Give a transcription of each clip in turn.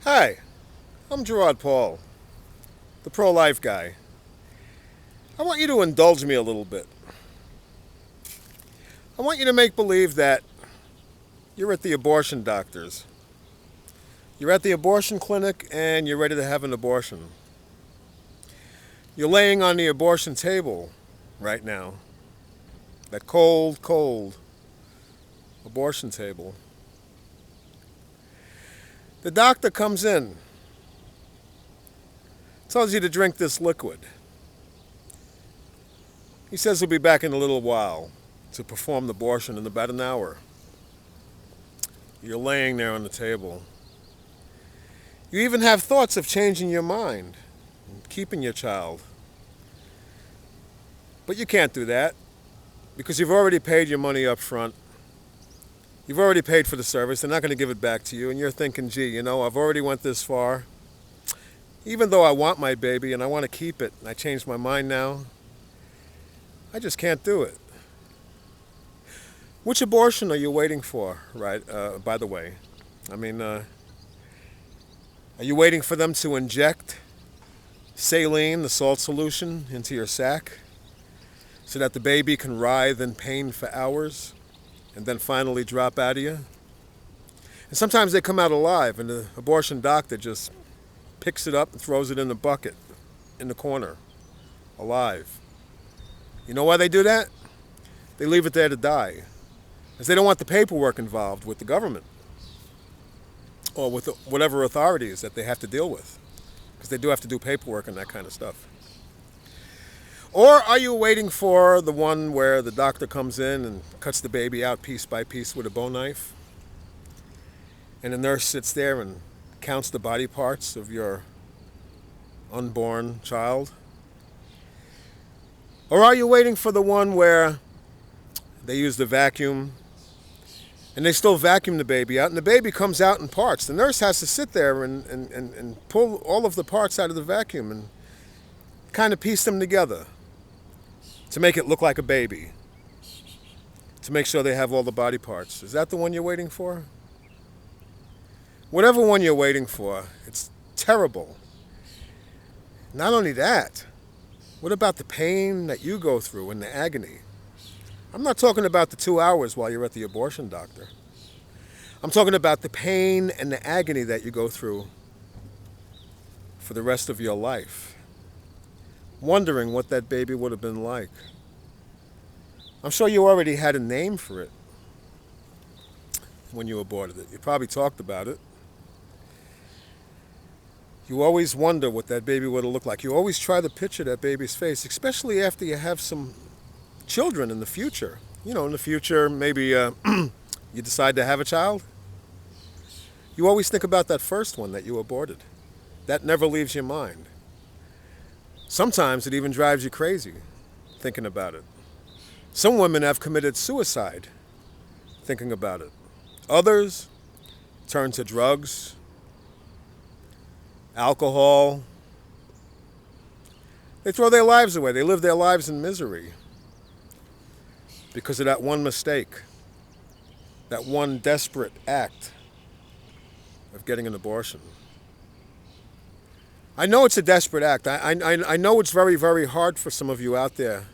Hi, I'm Gerard Paul, the pro-life guy. I want you to indulge me a little bit. I want you to make believe that you're at the abortion doctor's. You're at the abortion clinic and you're ready to have an abortion. You're laying on the abortion table right now. That cold, cold abortion table. The doctor comes in, tells you to drink this liquid. He says he'll be back in a little while to perform the abortion in about an hour. You're laying there on the table. You even have thoughts of changing your mind and keeping your child. But you can't do that because you've already paid your money up front. You've already paid for the service. They're not going to give it back to you. And you're thinking, gee, I've already went this far. Even though I want my baby and I want to keep it, and I changed my mind now, I just can't do it. Which abortion are you waiting for, right? By the way, are you waiting for them to inject saline, the salt solution, into your sac so that the baby can writhe in pain for hours and then finally drop out of you? And sometimes they come out alive and the abortion doctor just picks it up and throws it in the bucket in the corner, alive. You know why they do that? They leave it there to die, because they don't want the paperwork involved with the government or with whatever authorities that they have to deal with, because they do have to do paperwork and that kind of stuff. Or are you waiting for the one where the doctor comes in and cuts the baby out piece by piece with a bone knife, and the nurse sits there and counts the body parts of your unborn child? Or are you waiting for the one where they use the vacuum and they still vacuum the baby out and the baby comes out in parts? The nurse has to sit there and pull all of the parts out of the vacuum and kind of piece them together to make it look like a baby, to make sure they have all the body parts. Is that the one you're waiting for? Whatever one you're waiting for, it's terrible. Not only that, what about the pain that you go through and the agony? I'm not talking about the 2 hours while you're at the abortion doctor. I'm talking about the pain and the agony that you go through for the rest of your life, wondering what that baby would have been like. I'm sure you already had a name for it when you aborted it. You probably talked about it. You always wonder what that baby would have looked like. You always try to picture that baby's face, especially after you have some children in the future. In the future, maybe you decide to have a child. You always think about that first one that you aborted. That never leaves your mind. Sometimes it even drives you crazy thinking about it. Some women have committed suicide thinking about it. Others turn to drugs, alcohol. They throw their lives away. They live their lives in misery because of that one mistake, that one desperate act of getting an abortion. I know it's a desperate act. I know it's very, very hard for some of you out there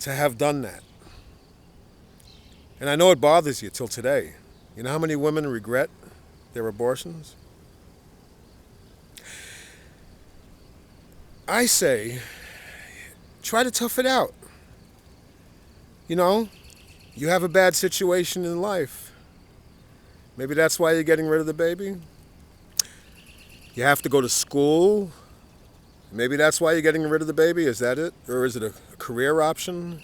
to have done that. And I know it bothers you till today. You know how many women regret their abortions? I say, try to tough it out. You have a bad situation in life. Maybe that's why you're getting rid of the baby. You have to go to school. Maybe that's why you're getting rid of the baby. Is that it? Or is it a career option?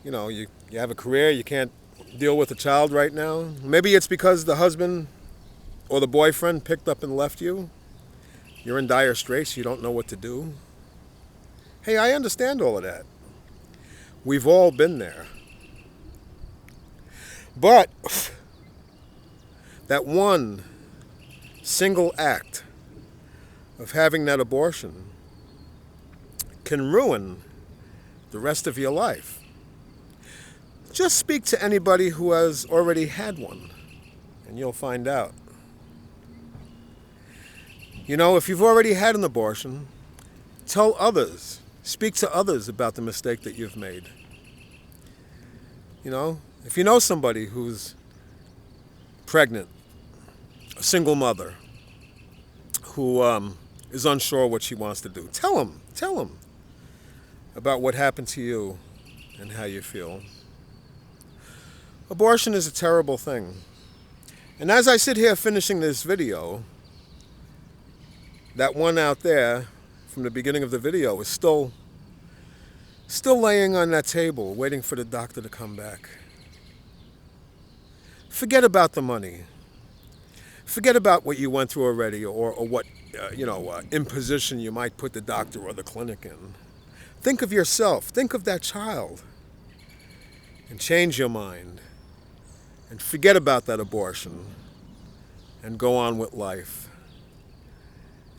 You have a career, you can't deal with a child right now. Maybe it's because the husband or the boyfriend picked up and left you. You're in dire straits, you don't know what to do. Hey, I understand all of that. We've all been there. But that one single act of having that abortion can ruin the rest of your life. Just speak to anybody who has already had one, and you'll find out. You know, if you've already had an abortion, tell others, speak to others about the mistake that you've made. You know, if you know somebody who's pregnant, a single mother, who is unsure what she wants to do, tell them about what happened to you and how you feel. Abortion is a terrible thing. And as I sit here finishing this video, that one out there from the beginning of the video is still laying on that table waiting for the doctor to come back. Forget about the money. Forget about what you went through already, or what imposition you might put the doctor or the clinic in. Think of yourself. Think of that child. And change your mind. And forget about that abortion. And go on with life.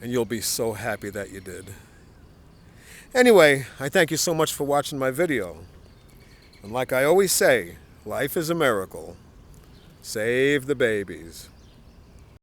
And you'll be so happy that you did. Anyway, I thank you so much for watching my video. And like I always say, life is a miracle. Save the babies.